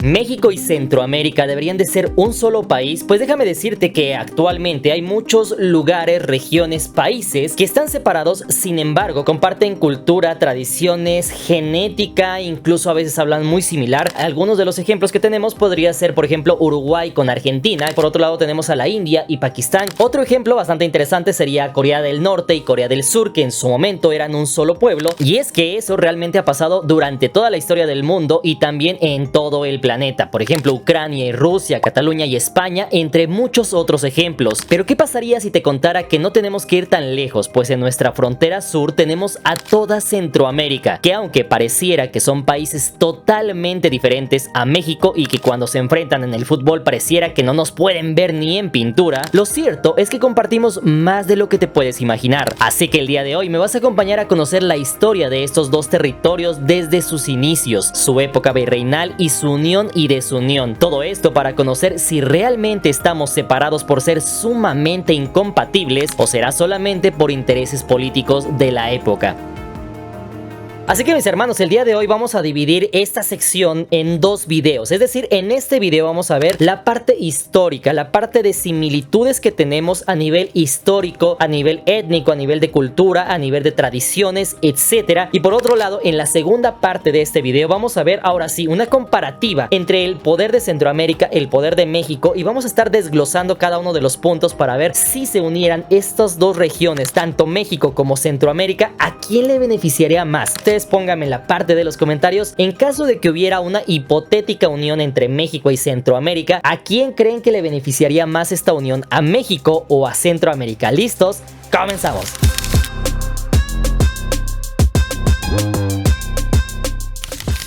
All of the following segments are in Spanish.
México y Centroamérica deberían de ser un solo país, pues déjame decirte que actualmente hay muchos lugares, regiones, países que están separados, sin embargo comparten cultura, tradiciones, genética, incluso a veces hablan muy similar. Algunos de los ejemplos que tenemos podría ser, por ejemplo, Uruguay con Argentina. Por otro lado tenemos a la India y Pakistán. Otro ejemplo bastante interesante sería Corea del Norte y Corea del Sur, que en su momento eran un solo pueblo, y es que eso realmente ha pasado durante toda la historia del mundo y también en todo el planeta. Por ejemplo, Ucrania y Rusia, Cataluña y España, entre muchos otros ejemplos. Pero ¿qué pasaría si te contara que no tenemos que ir tan lejos? Pues en nuestra frontera sur tenemos a toda Centroamérica, que aunque pareciera que son países totalmente diferentes a México y que cuando se enfrentan en el fútbol pareciera que no nos pueden ver ni en pintura, lo cierto es que compartimos más de lo que te puedes imaginar. Así que el día de hoy me vas a acompañar a conocer la historia de estos dos territorios desde sus inicios, su época virreinal y su unión y desunión. Todo esto para conocer si realmente estamos separados por ser sumamente incompatibles o será solamente por intereses políticos de la época. Así que mis hermanos, el día de hoy vamos a dividir esta sección en dos videos. Es decir, en este video vamos a ver la parte histórica, la parte de similitudes que tenemos a nivel histórico, a nivel étnico, a nivel de cultura, a nivel de tradiciones, etc. Y por otro lado, en la segunda parte de este video vamos a ver ahora sí una comparativa entre el poder de Centroamérica, el poder de México, y vamos a estar desglosando cada uno de los puntos para ver si se unieran estas dos regiones, tanto México como Centroamérica, ¿a quién le beneficiaría más? Pónganme en la parte de los comentarios, en caso de que hubiera una hipotética unión entre México y Centroamérica, ¿a quién creen que le beneficiaría más esta unión? ¿A México o a Centroamérica? ¿Listos? ¡Comenzamos!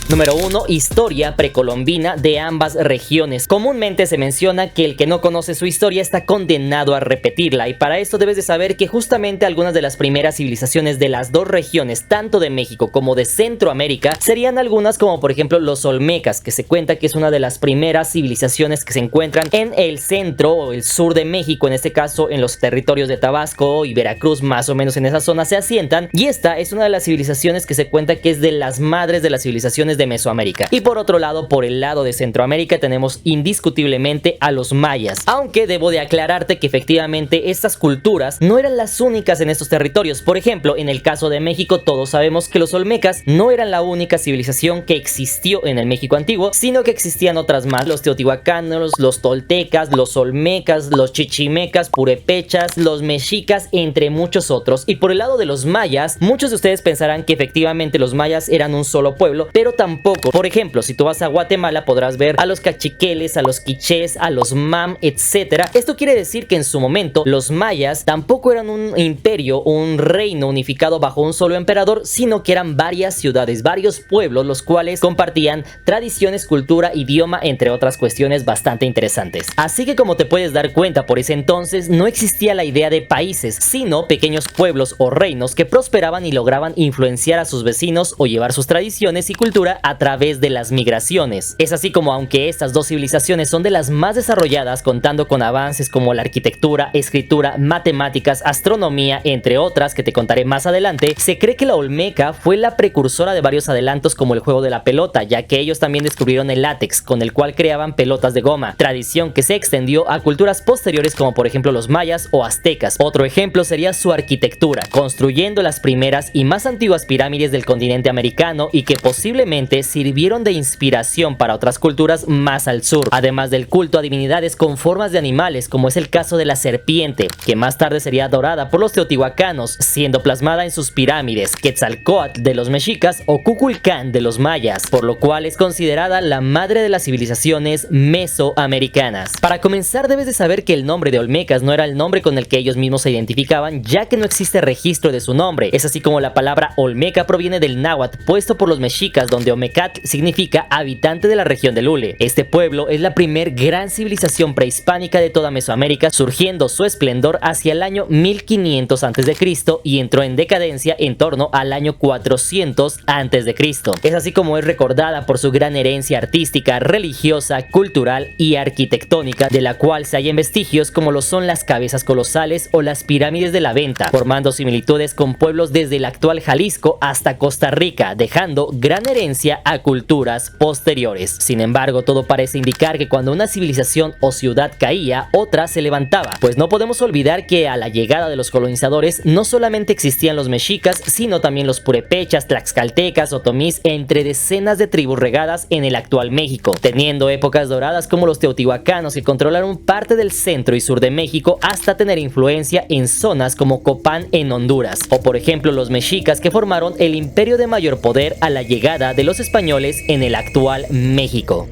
Número 1. Historia precolombina de ambas regiones. Comúnmente se menciona que el que no conoce su historia está condenado a repetirla, y para esto debes de saber que justamente algunas de las primeras civilizaciones de las dos regiones, tanto de México como de Centroamérica, serían algunas como por ejemplo los olmecas, que se cuenta que es una de las primeras civilizaciones que se encuentran en el centro o el sur de México, en este caso en los territorios de Tabasco y Veracruz, más o menos en esa zona se asientan, y esta es una de las civilizaciones que se cuenta que es de las madres de las civilizaciones de Mesoamérica. Y por otro lado, por el lado de Centroamérica tenemos indiscutiblemente a los mayas, aunque debo de aclararte que efectivamente estas culturas no eran las únicas en estos territorios. Por ejemplo, en el caso de México todos sabemos que los olmecas no eran la única civilización que existió en el México antiguo, sino que existían otras más: los teotihuacanos, los toltecas, los olmecas, los chichimecas, purépechas, los mexicas, entre muchos otros. Y por el lado de los mayas, muchos de ustedes pensarán que efectivamente los mayas eran un solo pueblo, pero tampoco. Por ejemplo, si tú vas a Guatemala podrás ver a los cachiqueles, a los quichés, a los mam, etc. Esto quiere decir que en su momento los mayas tampoco eran un imperio, un reino unificado bajo un solo emperador, sino que eran varias ciudades, varios pueblos, los cuales compartían tradiciones, cultura, idioma, entre otras cuestiones bastante interesantes. Así que, como te puedes dar cuenta, por ese entonces no existía la idea de países, sino pequeños pueblos o reinos que prosperaban y lograban influenciar a sus vecinos o llevar sus tradiciones y cultura a través de las migraciones. Es así como, aunque estas dos civilizaciones son de las más desarrolladas, contando con avances como la arquitectura, escritura, matemáticas, astronomía, entre otras que te contaré más adelante, se cree que la olmeca fue la precursora de varios adelantos como el juego de la pelota, ya que ellos también descubrieron el látex, con el cual creaban pelotas de goma, tradición que se extendió a culturas posteriores como por ejemplo los mayas o aztecas. Otro ejemplo sería su arquitectura, construyendo las primeras y más antiguas pirámides del continente americano, y que posiblemente sirvieron de inspiración para otras culturas más al sur, además del culto a divinidades con formas de animales, como es el caso de la serpiente, que más tarde sería adorada por los teotihuacanos, siendo plasmada en sus pirámides, Quetzalcóatl de los mexicas o Kukulcán de los mayas, por lo cual es considerada la madre de las civilizaciones mesoamericanas. Para comenzar, debes de saber que el nombre de olmecas no era el nombre con el que ellos mismos se identificaban, ya que no existe registro de su nombre. Es así como la palabra olmeca proviene del náhuatl puesto por los mexicas, donde Omecatl significa habitante de la región del Hule. Este pueblo es la primer gran civilización prehispánica de toda Mesoamérica, surgiendo su esplendor hacia el año 1500 a.C. y entró en decadencia en torno al año 400 a.C. Es así como es recordada por su gran herencia artística, religiosa, cultural y arquitectónica, de la cual se hallan vestigios como lo son las cabezas colosales o las pirámides de la Venta, formando similitudes con pueblos desde el actual Jalisco hasta Costa Rica, dejando gran herencia influencia a culturas posteriores. Sin embargo, todo parece indicar que cuando una civilización o ciudad caía, otra se levantaba, pues no podemos olvidar que a la llegada de los colonizadores no solamente existían los mexicas, sino también los purépechas, tlaxcaltecas, otomís, entre decenas de tribus regadas en el actual México, teniendo épocas doradas como los teotihuacanos que controlaron parte del centro y sur de México hasta tener influencia en zonas como Copán en Honduras, o por ejemplo los mexicas que formaron el imperio de mayor poder a la llegada de los españoles en el actual México.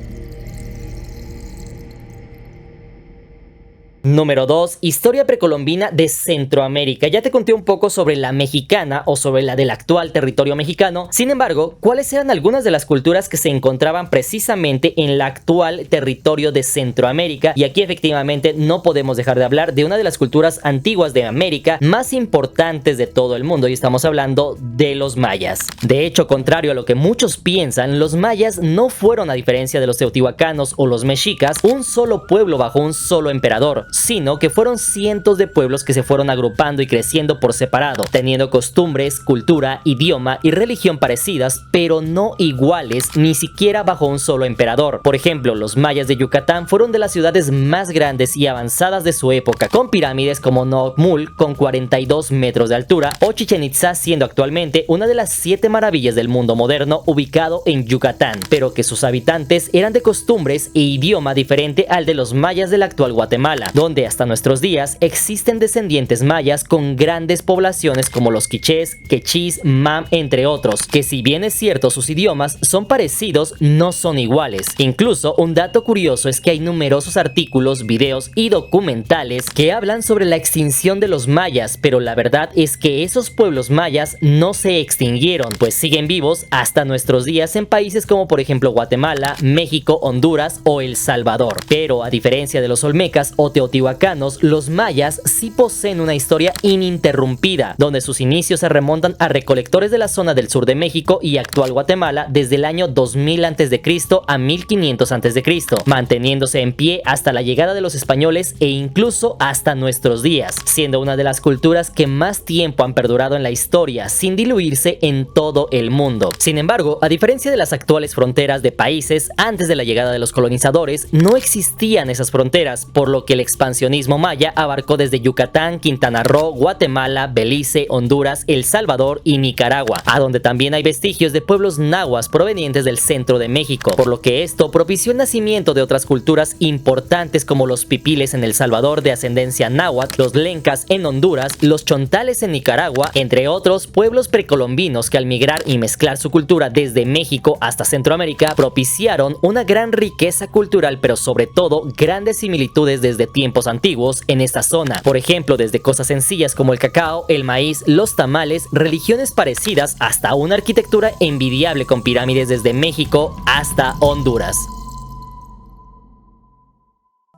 Número 2. Historia precolombina de Centroamérica. Ya te conté un poco sobre la mexicana o sobre la del actual territorio mexicano. Sin embargo, ¿cuáles eran algunas de las culturas que se encontraban precisamente en el actual territorio de Centroamérica? Y aquí efectivamente no podemos dejar de hablar de una de las culturas antiguas de América más importantes de todo el mundo, y estamos hablando de los mayas. De hecho, contrario a lo que muchos piensan, los mayas no fueron, a diferencia de los teotihuacanos o los mexicas, un solo pueblo bajo un solo emperador, sino que fueron cientos de pueblos que se fueron agrupando y creciendo por separado, teniendo costumbres, cultura, idioma y religión parecidas, pero no iguales, ni siquiera bajo un solo emperador. Por ejemplo, los mayas de Yucatán fueron de las ciudades más grandes y avanzadas de su época, con pirámides como Nocmul con 42 metros de altura, o Chichén Itzá siendo actualmente una de las 7 maravillas del mundo moderno ubicado en Yucatán, pero que sus habitantes eran de costumbres e idioma diferente al de los mayas del actual Guatemala, donde hasta nuestros días existen descendientes mayas con grandes poblaciones como los quichés, quechís, mam, entre otros, que si bien es cierto sus idiomas son parecidos, no son iguales. Incluso un dato curioso es que hay numerosos artículos, videos y documentales que hablan sobre la extinción de los mayas, pero la verdad es que esos pueblos mayas no se extinguieron, pues siguen vivos hasta nuestros días en países como por ejemplo Guatemala, México, Honduras o El Salvador. Pero a diferencia de los olmecas o teotihuacanos, los mayas sí poseen una historia ininterrumpida, donde sus inicios se remontan a recolectores de la zona del sur de México y actual Guatemala desde el año 2000 a.C. a 1500 a.C., manteniéndose en pie hasta la llegada de los españoles e incluso hasta nuestros días, siendo una de las culturas que más tiempo han perdurado en la historia sin diluirse en todo el mundo. Sin embargo, a diferencia de las actuales fronteras de países, antes de la llegada de los colonizadores no existían esas fronteras, por lo que el expansionismo maya abarcó desde Yucatán, Quintana Roo, Guatemala, Belice, Honduras, El Salvador y Nicaragua, a donde también hay vestigios de pueblos nahuas provenientes del centro de México, por lo que esto propició el nacimiento de otras culturas importantes como los pipiles en El Salvador de ascendencia náhuatl, los lencas en Honduras, los chontales en Nicaragua, entre otros pueblos precolombinos que al migrar y mezclar su cultura desde México hasta Centroamérica propiciaron una gran riqueza cultural, pero sobre todo grandes similitudes desde tiempos antiguos en esta zona. Por ejemplo, desde cosas sencillas como el cacao, el maíz, los tamales, religiones parecidas, hasta una arquitectura envidiable con pirámides desde México hasta Honduras.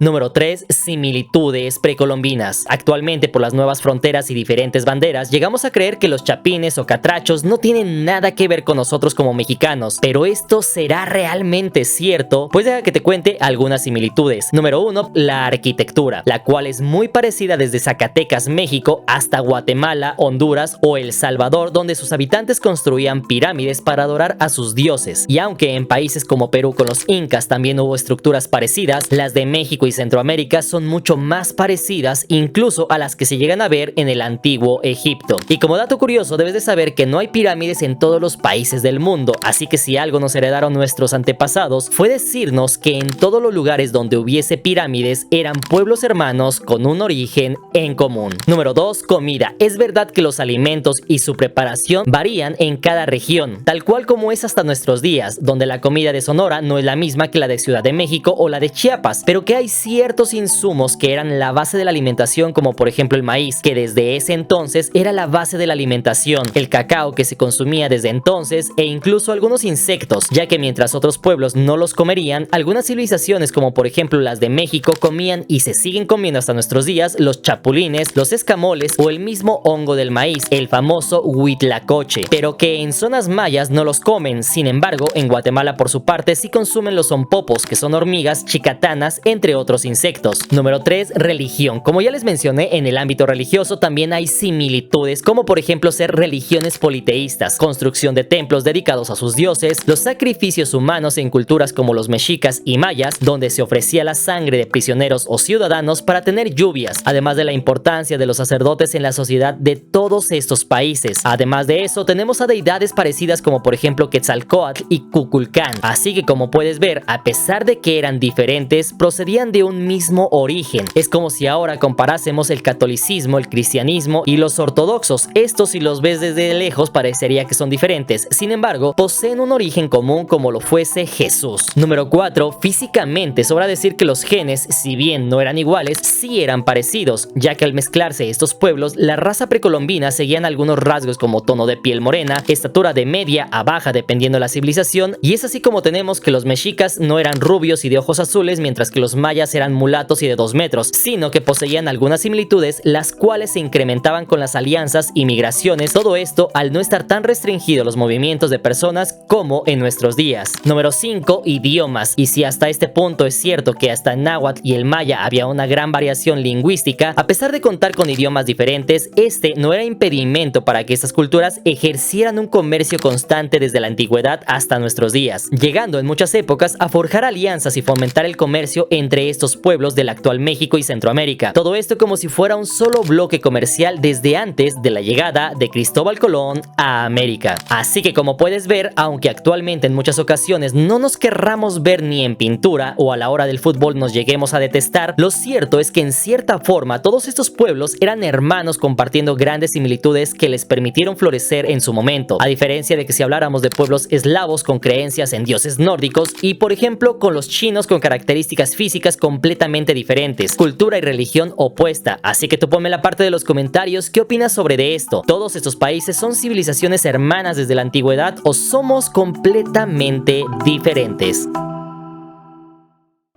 Número 3. Similitudes precolombinas. Actualmente, por las nuevas fronteras y diferentes banderas, llegamos a creer que los chapines o catrachos no tienen nada que ver con nosotros como mexicanos, pero esto será realmente cierto, pues deja que te cuente algunas similitudes. Número 1. La arquitectura, la cual es muy parecida desde Zacatecas, México, hasta Guatemala, Honduras o El Salvador, donde sus habitantes construían pirámides para adorar a sus dioses. Y aunque en países como Perú con los incas también hubo estructuras parecidas, las de México y Centroamérica son mucho más parecidas incluso a las que se llegan a ver en el antiguo Egipto. Y como dato curioso, debes de saber que no hay pirámides en todos los países del mundo, así que si algo nos heredaron nuestros antepasados fue decirnos que en todos los lugares donde hubiese pirámides eran pueblos hermanos con un origen en común. Número 2. Comida. Es verdad que los alimentos y su preparación varían en cada región, tal cual como es hasta nuestros días, donde la comida de Sonora no es la misma que la de Ciudad de México o la de Chiapas, pero que hay ciertos insumos que eran la base de la alimentación, como por ejemplo el maíz, que desde ese entonces era la base de la alimentación, el cacao que se consumía desde entonces e incluso algunos insectos, ya que mientras otros pueblos no los comerían, algunas civilizaciones como por ejemplo las de México comían y se siguen comiendo hasta nuestros días los chapulines, los escamoles o el mismo hongo del maíz, el famoso huitlacoche, pero que en zonas mayas no los comen. Sin embargo, en Guatemala por su parte sí consumen los zompopos, que son hormigas chicatanas, entre otros otros insectos. Número 3, religión. Como ya les mencioné, en el ámbito religioso también hay similitudes, como por ejemplo ser religiones politeístas, construcción de templos dedicados a sus dioses, los sacrificios humanos en culturas como los mexicas y mayas, donde se ofrecía la sangre de prisioneros o ciudadanos para tener lluvias, además de la importancia de los sacerdotes en la sociedad de todos estos países. Además de eso, tenemos a deidades parecidas como por ejemplo Quetzalcóatl y Kukulcán. Así que como puedes ver, a pesar de que eran diferentes, procedían de un mismo origen. Es como si ahora comparásemos el catolicismo, el cristianismo y los ortodoxos. Estos, si los ves desde lejos, parecería que son diferentes. Sin embargo, poseen un origen común como lo fuese Jesús. Número 4, físicamente. Sobra decir que los genes, si bien no eran iguales, sí eran parecidos, ya que al mezclarse estos pueblos, la raza precolombina seguían algunos rasgos como tono de piel morena, estatura de media a baja dependiendo de la civilización, y es así como tenemos que los mexicas no eran rubios y de ojos azules, mientras que los mayas eran mulatos y de 2 metros, sino que poseían algunas similitudes, las cuales se incrementaban con las alianzas y migraciones, todo esto al no estar tan restringidos los movimientos de personas como en nuestros días. Número 5, idiomas. Y si hasta este punto es cierto que hasta en náhuatl y el maya había una gran variación lingüística, a pesar de contar con idiomas diferentes, este no era impedimento para que estas culturas ejercieran un comercio constante desde la antigüedad hasta nuestros días, llegando en muchas épocas a forjar alianzas y fomentar el comercio entre estos pueblos del actual México y Centroamérica. Todo esto como si fuera un solo bloque comercial desde antes de la llegada de Cristóbal Colón a América. Así que como puedes ver, aunque actualmente en muchas ocasiones no nos querramos ver ni en pintura o a la hora del fútbol nos lleguemos a detestar, lo cierto es que en cierta forma todos estos pueblos eran hermanos compartiendo grandes similitudes que les permitieron florecer en su momento, a diferencia de que si habláramos de pueblos eslavos con creencias en dioses nórdicos y por ejemplo con los chinos con características físicas completamente diferentes, cultura y religión opuesta. Así que tú ponme en la parte de los comentarios qué opinas sobre de esto. ¿Todos estos países son civilizaciones hermanas desde la antigüedad o somos completamente diferentes?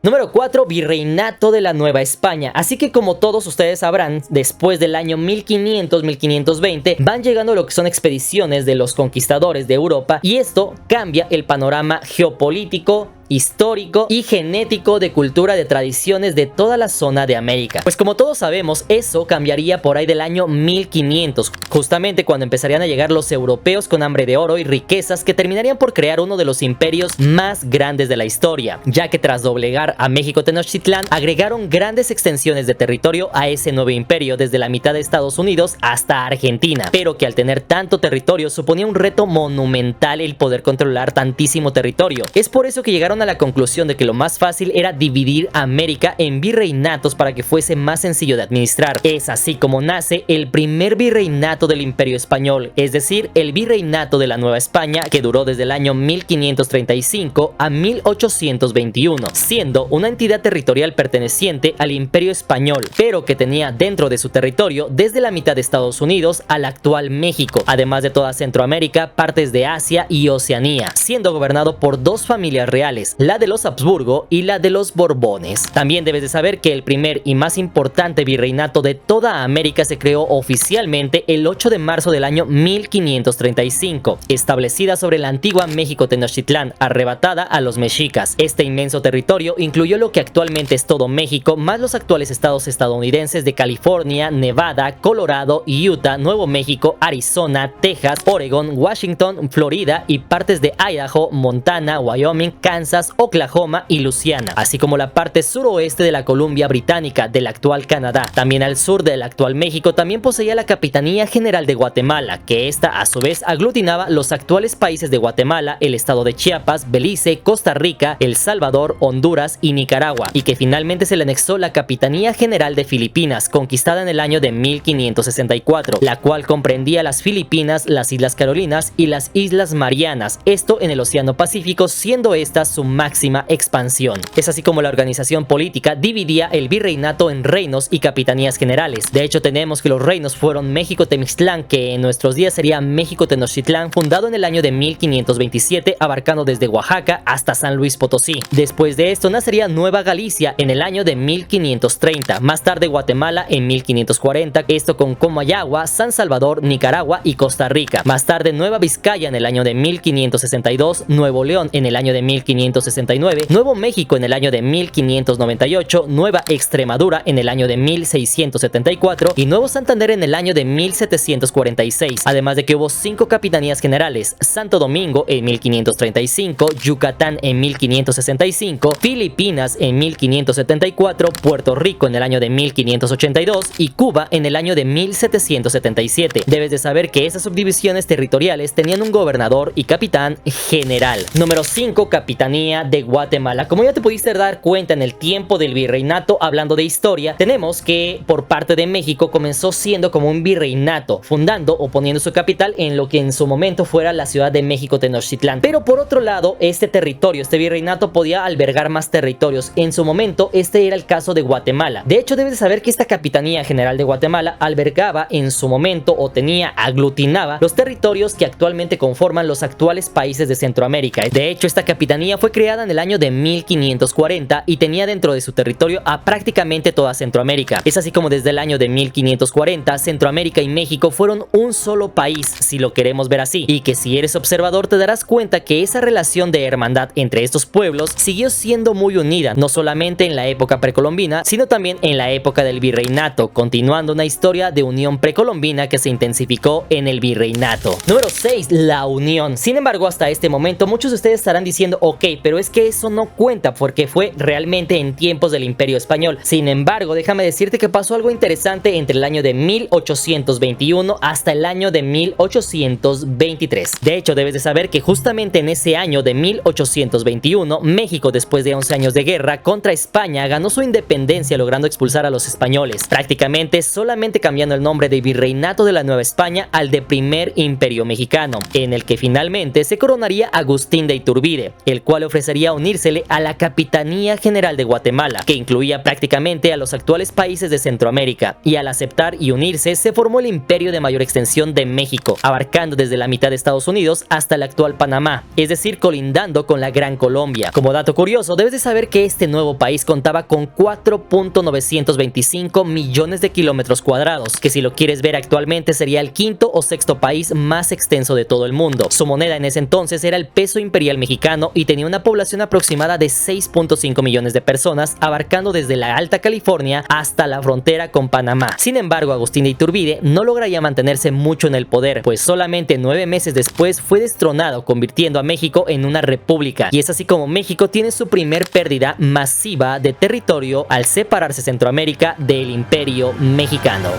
Número 4, Virreinato de la Nueva España. Así que como todos ustedes sabrán, después del año 1500-1520 van llegando lo que son expediciones de los conquistadores de Europa y esto cambia el panorama geopolítico, histórico y genético de cultura de tradiciones de toda la zona de América. Pues como todos sabemos, eso cambiaría por ahí del año 1500, justamente cuando empezarían a llegar los europeos con hambre de oro y riquezas que terminarían por crear uno de los imperios más grandes de la historia, ya que tras doblegar a México Tenochtitlán, agregaron grandes extensiones de territorio a ese nuevo imperio desde la mitad de Estados Unidos hasta Argentina, pero que al tener tanto territorio suponía un reto monumental el poder controlar tantísimo territorio. Es por eso que llegaron a la conclusión de que lo más fácil era dividir América en virreinatos para que fuese más sencillo de administrar. Es así como nace el primer virreinato del Imperio Español, es decir, el Virreinato de la Nueva España, que duró desde el año 1535 a 1821, siendo una entidad territorial perteneciente al Imperio Español, pero que tenía dentro de su territorio desde la mitad de Estados Unidos al actual México, además de toda Centroamérica, partes de Asia y Oceanía, siendo gobernado por dos familias reales, la de los Habsburgo y la de los Borbones. También debes de saber que el primer y más importante virreinato de toda América se creó oficialmente el 8 de marzo del año 1535, establecida sobre la antigua México Tenochtitlán, arrebatada a los mexicas. Este inmenso territorio incluyó lo que actualmente es todo México, más los actuales estados estadounidenses de California, Nevada, Colorado, Utah, Nuevo México, Arizona, Texas, Oregon, Washington, Florida y partes de Idaho, Montana, Wyoming, Kansas, Oklahoma y Luisiana, así como la parte suroeste de la Columbia Británica del actual Canadá. También al sur del actual México también poseía la Capitanía General de Guatemala, que esta a su vez aglutinaba los actuales países de Guatemala, el estado de Chiapas, Belice, Costa Rica, El Salvador, Honduras y Nicaragua, y que finalmente se le anexó la Capitanía General de Filipinas, conquistada en el año de 1564, la cual comprendía las Filipinas, las Islas Carolinas y las Islas Marianas, esto en el Océano Pacífico, siendo esta su máxima expansión. Es así como la organización política dividía el virreinato en reinos y capitanías generales. De hecho, tenemos que los reinos fueron México Temixtlán, que en nuestros días sería México Tenochtitlán, fundado en el año de 1527, abarcando desde Oaxaca hasta San Luis Potosí. Después de esto nacería Nueva Galicia en el año de 1530, más tarde Guatemala en 1540, esto con Comayagua, San Salvador, Nicaragua y Costa Rica. Más tarde Nueva Vizcaya en el año de 1562, Nuevo León en el año de 1563, 1569, Nuevo México en el año de 1598, Nueva Extremadura en el año de 1674 y Nuevo Santander en el año de 1746, además de que hubo 5 capitanías generales: Santo Domingo en 1535, Yucatán en 1565, Filipinas en 1574, Puerto Rico en el año de 1582 y Cuba en el año de 1777. Debes de saber que esas subdivisiones territoriales tenían un gobernador y capitán general. Número 5. Capitanía de Guatemala. Como ya te pudiste dar cuenta en el tiempo del virreinato, hablando de historia, tenemos que por parte de México comenzó siendo como un virreinato, fundando o poniendo su capital en lo que en su momento fuera la Ciudad de México Tenochtitlán. Pero por otro lado, este territorio, este virreinato podía albergar más territorios. En su momento, este era el caso de Guatemala. De hecho, debes de saber que esta Capitanía General de Guatemala albergaba en su momento o aglutinaba los territorios que actualmente conforman los actuales países de Centroamérica. De hecho, esta capitanía fue creada en el año de 1540 y tenía dentro de su territorio a prácticamente toda Centroamérica. Es así como desde el año de 1540 Centroamérica y México fueron un solo país, si lo queremos ver así, y que si eres observador te darás cuenta que esa relación de hermandad entre estos pueblos siguió siendo muy unida, no solamente en la época precolombina, sino también en la época del virreinato, continuando una historia de unión precolombina que se intensificó en el virreinato. Número 6. La unión. Sin embargo, hasta este momento muchos de ustedes estarán diciendo, ok, pero es que eso no cuenta porque fue realmente en tiempos del Imperio Español. Sin embargo, déjame decirte que pasó algo interesante entre el año de 1821 hasta el año de 1823. De hecho, debes de saber que justamente en ese año de 1821, México, después de 11 años de guerra contra España, ganó su independencia logrando expulsar a los españoles, prácticamente solamente cambiando el nombre de Virreinato de la Nueva España al de Primer Imperio Mexicano, en el que finalmente se coronaría Agustín de Iturbide, el cual ofrecería unírsele a la Capitanía General de Guatemala, que incluía prácticamente a los actuales países de Centroamérica, y al aceptar y unirse se formó el imperio de mayor extensión de México, abarcando desde la mitad de Estados Unidos hasta el actual Panamá, es decir, colindando con la Gran Colombia. Como dato curioso, debes de saber que este nuevo país contaba con 4.925 millones de kilómetros cuadrados, que si lo quieres ver actualmente sería el quinto o sexto país más extenso de todo el mundo. Su moneda en ese entonces era el peso imperial mexicano y tenía una población aproximada de 6.5 millones de personas, abarcando desde la Alta California hasta la frontera con Panamá. Sin embargo, Agustín de Iturbide no lograría mantenerse mucho en el poder, pues solamente 9 meses después fue destronado, convirtiendo a México en una república, y es así como México tiene su primer pérdida masiva de territorio al separarse Centroamérica del Imperio Mexicano.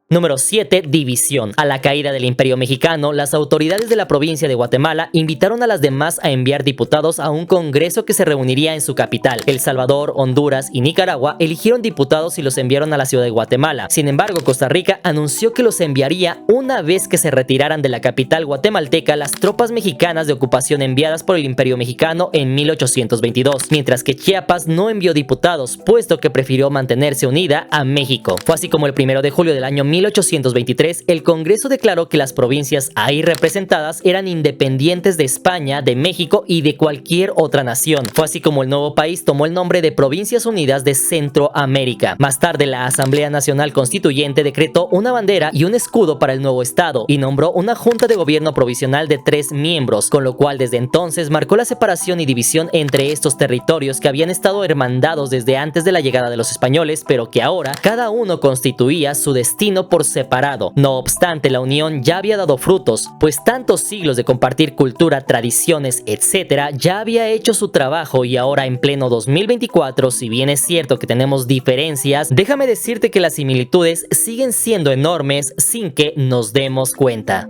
Número 7. División. A la caída del Imperio Mexicano, las autoridades de la provincia de Guatemala invitaron a las demás a enviar diputados a un congreso que se reuniría en su capital. El Salvador, Honduras y Nicaragua eligieron diputados y los enviaron a la ciudad de Guatemala. Sin embargo, Costa Rica anunció que los enviaría una vez que se retiraran de la capital guatemalteca las tropas mexicanas de ocupación enviadas por el Imperio Mexicano en 1822, mientras que Chiapas no envió diputados, puesto que prefirió mantenerse unida a México. Fue así como el 1 de julio del año 1823, el Congreso declaró que las provincias ahí representadas eran independientes de España, de México y de cualquier otra nación. Fue así como el nuevo país tomó el nombre de Provincias Unidas de Centroamérica. Más tarde, la Asamblea Nacional Constituyente decretó una bandera y un escudo para el nuevo estado y nombró una junta de gobierno provisional de 3 miembros, con lo cual desde entonces marcó la separación y división entre estos territorios que habían estado hermandados desde antes de la llegada de los españoles, pero que ahora cada uno constituía su destino por separado. No obstante, la unión ya había dado frutos, pues tantos siglos de compartir cultura, tradiciones, etcétera, ya había hecho su trabajo, y ahora en pleno 2024, si bien es cierto que tenemos diferencias, déjame decirte que las similitudes siguen siendo enormes sin que nos demos cuenta.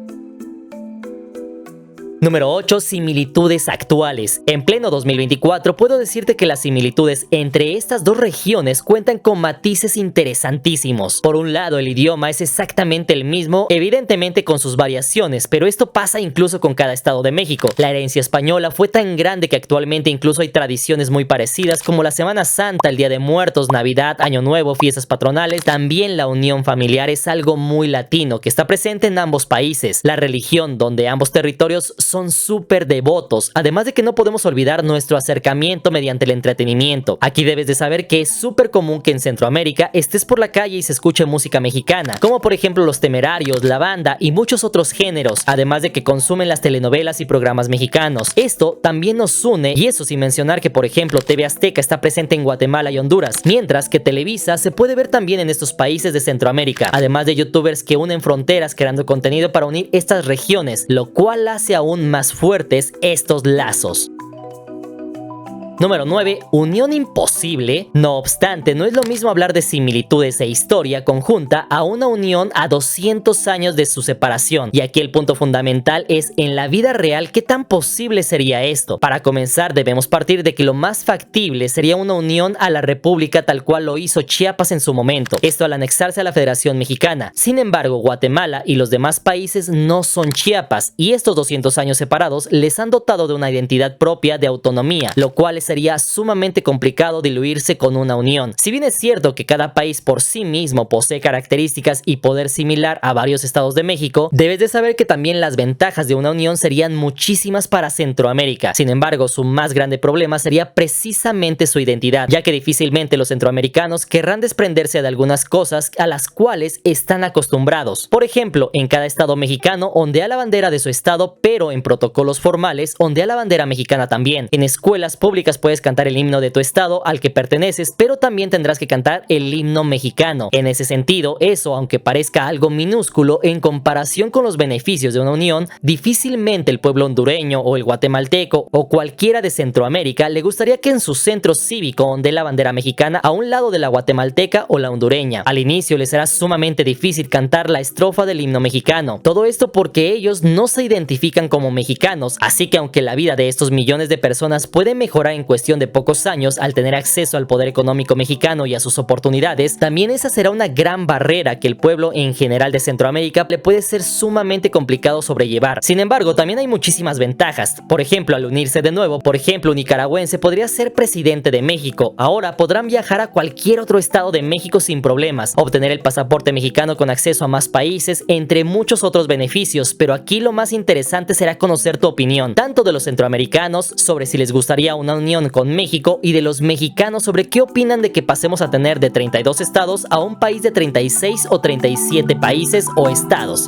Número 8. Similitudes actuales. En pleno 2024 puedo decirte que las similitudes entre estas dos regiones cuentan con matices interesantísimos. Por un lado, el idioma es exactamente el mismo, evidentemente con sus variaciones, pero esto pasa incluso con cada estado de México. La herencia española fue tan grande que actualmente incluso hay tradiciones muy parecidas como la Semana Santa, el Día de Muertos, Navidad, Año Nuevo, fiestas patronales. También la unión familiar es algo muy latino que está presente en ambos países. La religión, donde ambos territorios son súper devotos, además de que no podemos olvidar nuestro acercamiento mediante el entretenimiento. Aquí debes de saber que es súper común que en Centroamérica estés por la calle y se escuche música mexicana, como por ejemplo Los Temerarios, la banda y muchos otros géneros, además de que consumen las telenovelas y programas mexicanos. Esto también nos une, y eso sin mencionar que por ejemplo TV Azteca está presente en Guatemala y Honduras, mientras que Televisa se puede ver también en estos países de Centroamérica, además de youtubers que unen fronteras creando contenido para unir estas regiones, lo cual hace aún más fuertes estos lazos. Número 9. Unión imposible. No obstante, no es lo mismo hablar de similitudes e historia conjunta a una unión a 200 años de su separación. Y aquí el punto fundamental es, en la vida real, ¿qué tan posible sería esto? Para comenzar, debemos partir de que lo más factible sería una unión a la República tal cual lo hizo Chiapas en su momento. Esto al anexarse a la Federación Mexicana. Sin embargo, Guatemala y los demás países no son Chiapas, y estos 200 años separados les han dotado de una identidad propia de autonomía, lo cual sería sumamente complicado diluirse con una unión. Si bien es cierto que cada país por sí mismo posee características y poder similar a varios estados de México, debes de saber que también las ventajas de una unión serían muchísimas para Centroamérica. Sin embargo, su más grande problema sería precisamente su identidad, ya que difícilmente los centroamericanos querrán desprenderse de algunas cosas a las cuales están acostumbrados. Por ejemplo, en cada estado mexicano ondea la bandera de su estado, pero en protocolos formales ondea la bandera mexicana también. En escuelas públicas puedes cantar el himno de tu estado al que perteneces, pero también tendrás que cantar el himno mexicano. En ese sentido, eso, aunque parezca algo minúsculo en comparación con los beneficios de una unión, difícilmente el pueblo hondureño o el guatemalteco o cualquiera de Centroamérica le gustaría que en su centro cívico ondee la bandera mexicana a un lado de la guatemalteca o la hondureña. Al inicio les será sumamente difícil cantar la estrofa del himno mexicano. Todo esto porque ellos no se identifican como mexicanos, así que aunque la vida de estos millones de personas puede mejorar en cuestión de pocos años al tener acceso al poder económico mexicano y a sus oportunidades, también esa será una gran barrera que el pueblo en general de Centroamérica le puede ser sumamente complicado sobrellevar. Sin embargo, también hay muchísimas ventajas. Por ejemplo, al unirse de nuevo, un nicaragüense podría ser presidente de México. Ahora podrán viajar a cualquier otro estado de México sin problemas, obtener el pasaporte mexicano con acceso a más países, entre muchos otros beneficios. Pero aquí lo más interesante será conocer tu opinión, tanto de los centroamericanos sobre si les gustaría una unión con México, y de los mexicanos sobre qué opinan de que pasemos a tener de 32 estados a un país de 36 o 37 países o estados.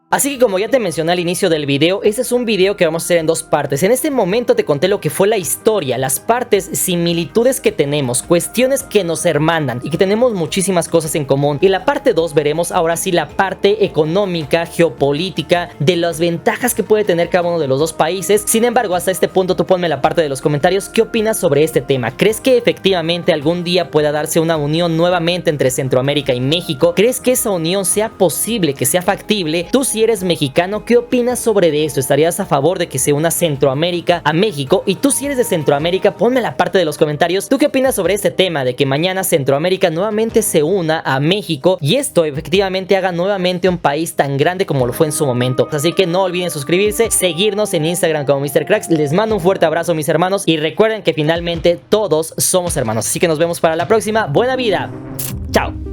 Así que como ya te mencioné al inicio del video, este es un video que vamos a hacer en dos partes. En este momento te conté lo que fue la historia, las partes, similitudes que tenemos, cuestiones que nos hermanan y que tenemos muchísimas cosas en común. Y la parte 2 veremos ahora sí la parte económica, geopolítica, de las ventajas que puede tener cada uno de los dos países. Sin embargo, hasta este punto tú ponme en la parte de los comentarios qué opinas sobre este tema. ¿Crees que efectivamente algún día pueda darse una unión nuevamente entre Centroamérica y México? ¿Crees que esa unión sea posible, que sea factible? Tú, si eres mexicano, ¿qué opinas sobre esto? ¿Estarías a favor de que se una Centroamérica a México? Y tú, si eres de Centroamérica, ponme en la parte de los comentarios ¿tú qué opinas sobre este tema de que mañana Centroamérica nuevamente se una a México y esto efectivamente haga nuevamente un país tan grande como lo fue en su momento? Así que no olviden suscribirse, seguirnos en Instagram como MrCracks. Les mando un fuerte abrazo, mis hermanos, y recuerden que finalmente todos somos hermanos. Así que nos vemos para la próxima. Buena vida. Chao.